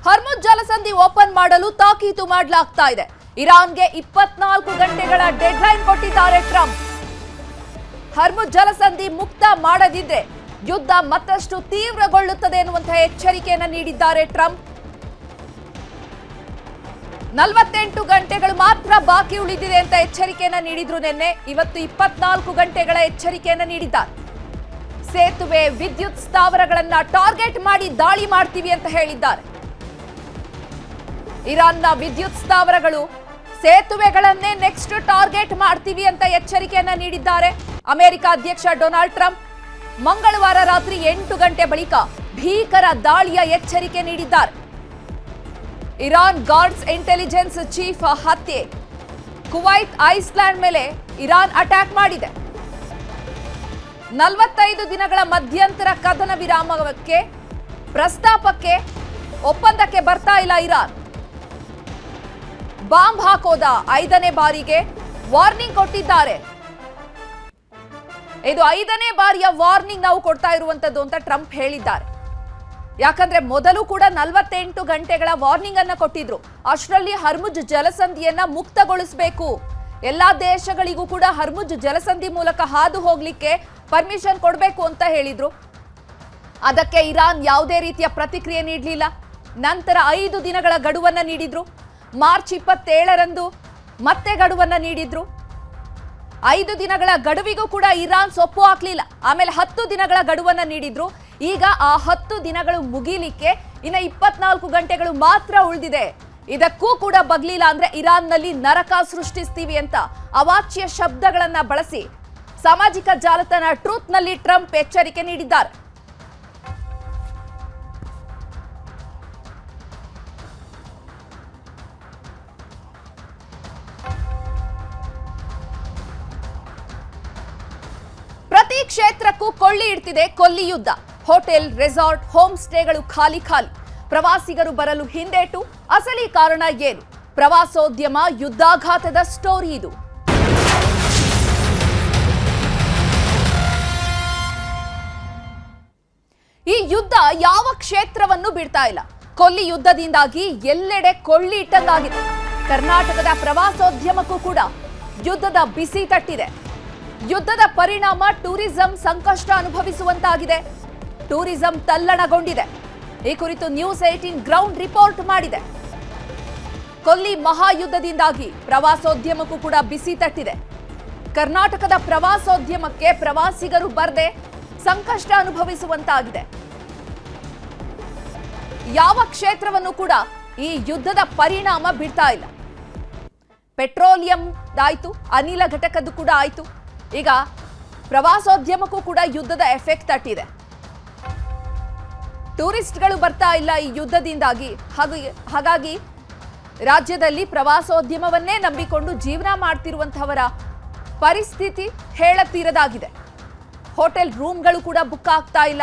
Hormuz ಜಲಸಂಧಿ open ಮಾಡಲು ತಾಕೀತು ಮಾಡಲಾಗ್ತಾ ಇದೆ. ಇರಾನ್ಗೆ 24 ಗಂಟೆಗಳ ಡೆಡ್ಲೈನ್ ಕೊಟ್ಟಿದ್ದಾರೆ ಟ್ರಂಪ್. ಹರ್ಮುಜ್ ಜಲಸಂಧಿ ಮುಕ್ತ ಮಾಡದಿದ್ರೆ ಯುದ್ಧ ಮತ್ತಷ್ಟು ತೀವ್ರಗೊಳ್ಳುತ್ತದೆ ಎನ್ನುವಂತಹ ಎಚ್ಚರಿಕೆಯನ್ನು ನೀಡಿದ್ದಾರೆ ಟ್ರಂಪ್. 48 ಗಂಟೆಗಳು ಮಾತ್ರ ಬಾಕಿ ಉಳಿದಿದೆ ಅಂತ ಎಚ್ಚರಿಕೆಯನ್ನು ನೀಡಿದ್ರು ನಿನ್ನೆ. ಇವತ್ತು 24 ಗಂಟೆಗಳ ಎಚ್ಚರಿಕೆಯನ್ನು ನೀಡಿದ್ದಾರೆ. ಸೇತುವೆ, ವಿದ್ಯುತ್ ಸ್ಥಾವರಗಳನ್ನ ಟಾರ್ಗೆಟ್ ಮಾಡಿ ದಾಳಿ ಮಾಡ್ತೀವಿ ಅಂತ ಹೇಳಿದ್ದಾರೆ. ಇರಾನ್ನ ವಿದ್ಯುತ್ ಸ್ಥಾವರಗಳು, ಸೇತುವೆಗಳನ್ನೇ ನೆಕ್ಸ್ಟ್ ಟಾರ್ಗೆಟ್ ಮಾಡ್ತೀವಿ ಅಂತ ಎಚ್ಚರಿಕೆಯನ್ನ ನೀಡಿದ್ದಾರೆ ಅಮೆರಿಕ ಅಧ್ಯಕ್ಷ ಡೊನಾಲ್ಡ್ ಟ್ರಂಪ್. ಮಂಗಳವಾರ ರಾತ್ರಿ 8 ಗಂಟೆ ಬಳಿಕ ಭೀಕರ ದಾಳಿಯ ಎಚ್ಚರಿಕೆ ನೀಡಿದ್ದಾರೆ. ಇರಾನ್ ಗಾರ್ಡ್ಸ್ ಇಂಟೆಲಿಜೆನ್ಸ್ ಚೀಫ್ ಹತ್ಯೆ, ಕುವೈತ್, ಐಸ್ಲ್ಯಾಂಡ್ ಮೇಲೆ ಇರಾನ್ ಅಟ್ಯಾಕ್ ಮಾಡಿದೆ. 45 ದಿನಗಳ ಮಧ್ಯಂತರ ಕದನ ವಿರಾಮಕ್ಕೆ ಪ್ರಸ್ತಾಪಕ್ಕೆ ಒಪ್ಪಂದಕ್ಕೆ ಬರ್ತಾ ಇಲ್ಲ ಇರಾನ್. ಬಾಂಬ್ ಹಾಕೋದ 5ನೇ ಬಾರಿಗೆ ವಾರ್ನಿಂಗ್ ಕೊಟ್ಟಿದ್ದಾರೆ. ಇದು 5ನೇ ಬಾರಿಯ ವಾರ್ನಿಂಗ್ ನಾವು ಕೊಡ್ತಾ ಇರುವಂತದ್ದು ಅಂತ ಟ್ರಂಪ್ ಹೇಳಿದ್ದಾರೆ. ಯಾಕಂದ್ರೆ ಮೊದಲು ಕೂಡ 48 ಗಂಟೆಗಳ ವಾರ್ನಿಂಗ್ ಅನ್ನ ಕೊಟ್ಟಿದ್ರು. ಅಷ್ಟರಲ್ಲಿ ಹರ್ಮುಜ್ ಜಲಸಂಧಿಯನ್ನ ಮುಕ್ತಗೊಳಿಸಬೇಕು, ಎಲ್ಲಾ ದೇಶಗಳಿಗೂ ಕೂಡ ಹರ್ಮುಜ್ ಜಲಸಂಧಿ ಮೂಲಕ ಹಾದು ಹೋಗ್ಲಿಕ್ಕೆ ಪರ್ಮಿಷನ್ ಕೊಡಬೇಕು ಅಂತ ಹೇಳಿದ್ರು. ಅದಕ್ಕೆ ಇರಾನ್ ಯಾವುದೇ ರೀತಿಯ ಪ್ರತಿಕ್ರಿಯೆ ನೀಡಲಿಲ್ಲ. ನಂತರ 5 ದಿನಗಳ ಗಡುವನ್ನ ನೀಡಿದ್ರು. ಮಾರ್ಚ್ 27ರಂದು ಮತ್ತೆ ಗಡುವನ್ನ ನೀಡಿದ್ರು. 5 ದಿನಗಳ ಗಡುವಿಗೂ ಕೂಡ ಇರಾನ್ ಸೊಪ್ಪು ಹಾಕ್ಲಿಲ್ಲ. ಆಮೇಲೆ 10 ದಿನಗಳ ಗಡುವನ್ನ ನೀಡಿದ್ರು. ಈಗ ಆ 10 ದಿನಗಳು ಮುಗಿಲಿಕ್ಕೆ ಇನ್ನ 24 ಗಂಟೆಗಳು ಮಾತ್ರ ಉಳಿದಿದೆ. ಇದಕ್ಕೂ ಕೂಡ ಬಗ್ಲಿಲ್ಲ ಅಂದ್ರೆ ಇರಾನ್ನಲ್ಲಿ ನರಕ ಸೃಷ್ಟಿಸ್ತೀವಿ ಅಂತ ಅವಾಚ್ಯ ಶಬ್ದಗಳನ್ನ ಬಳಸಿ ಸಾಮಾಜಿಕ ಜಾಲತಾಣ ಟ್ರೂತ್ನಲ್ಲಿ ಟ್ರಂಪ್ ಎಚ್ಚರಿಕೆ ನೀಡಿದ್ದಾರೆ. ಪ್ರತಿ ಕ್ಷೇತ್ರಕ್ಕೂ ಕೊಳ್ಳಿ ಇಡ್ತಿದೆ ಕೊಲ್ಲಿ ಯುದ್ಧ. ಹೋಟೆಲ್, ರೆಸಾರ್ಟ್, ಹೋಮ್ ಸ್ಟೇಗಳು ಖಾಲಿ. ಪ್ರವಾಸಿಗರು ಬರಲು ಹಿಂದೇಟು. ಅಸಲಿ ಕಾರಣ ಏನು? ಪ್ರವಾಸೋದ್ಯಮ ಯುದ್ಧಾಘಾತದ ಸ್ಟೋರಿ ಇದು. ಈ ಯುದ್ಧ ಯಾವ ಕ್ಷೇತ್ರವನ್ನು ಬಿಡ್ತಾ ಇಲ್ಲ. ಕೊಲ್ಲಿ ಯುದ್ಧದಿಂದಾಗಿ ಎಲ್ಲೆಡೆ ಕೊಳ್ಳಿ ಇಟ್ಟಂಗಾಗಿದೆ. ಕರ್ನಾಟಕದ ಪ್ರವಾಸೋದ್ಯಮಕ್ಕೂ ಕೂಡ ಯುದ್ಧದ ಬಿಸಿ ತಟ್ಟಿದೆ. ಯುದ್ಧದ ಪರಿಣಾಮ ಟೂರಿಸಂ ಸಂಕಷ್ಟ ಅನುಭವಿಸುವಂತಾಗಿದೆ. ಟೂರಿಸಂ ತಲ್ಲಣಗೊಂಡಿದೆ. ಈ ಕುರಿತು ನ್ಯೂಸ್ 18 ಗ್ರೌಂಡ್ ರಿಪೋರ್ಟ್ ಮಾಡಿದೆ. ಕೊಲ್ಲಿ ಮಹಾಯುದ್ಧದಿಂದಾಗಿ ಪ್ರವಾಸೋದ್ಯಮಕ್ಕೂ ಕೂಡ ಬಿಸಿ ತಟ್ಟಿದೆ. ಕರ್ನಾಟಕದ ಪ್ರವಾಸೋದ್ಯಮಕ್ಕೆ ಪ್ರವಾಸಿಗರು ಬರದೆ ಸಂಕಷ್ಟ ಅನುಭವಿಸುವಂತಾಗಿದೆ. ಯಾವ ಕ್ಷೇತ್ರವನ್ನು ಕೂಡ ಈ ಯುದ್ಧದ ಪರಿಣಾಮ ಬಿಡ್ತಾ ಇಲ್ಲ. ಪೆಟ್ರೋಲಿಯಂದಾಯ್ತು, ಅನಿಲ ಘಟಕದ್ದು ಕೂಡ ಆಯ್ತು. ಈಗ ಪ್ರವಾಸೋದ್ಯಮಕ್ಕೂ ಕೂಡ ಯುದ್ಧದ ಎಫೆಕ್ಟ್ ತಟ್ಟಿದೆ. ಟೂರಿಸ್ಟ್ಗಳು ಬರ್ತಾ ಇಲ್ಲ ಈ ಯುದ್ಧದಿಂದಾಗಿ. ಹಾಗಾಗಿ ರಾಜ್ಯದಲ್ಲಿ ಪ್ರವಾಸೋದ್ಯಮವನ್ನೇ ನಂಬಿಕೊಂಡು ಜೀವನ ಮಾಡ್ತಿರುವಂತಹವರ ಪರಿಸ್ಥಿತಿ ಹೇಳತೀರದಾಗಿದೆ. ಹೋಟೆಲ್ ರೂಮ್ಗಳು ಕೂಡ ಬುಕ್ ಆಗ್ತಾ ಇಲ್ಲ.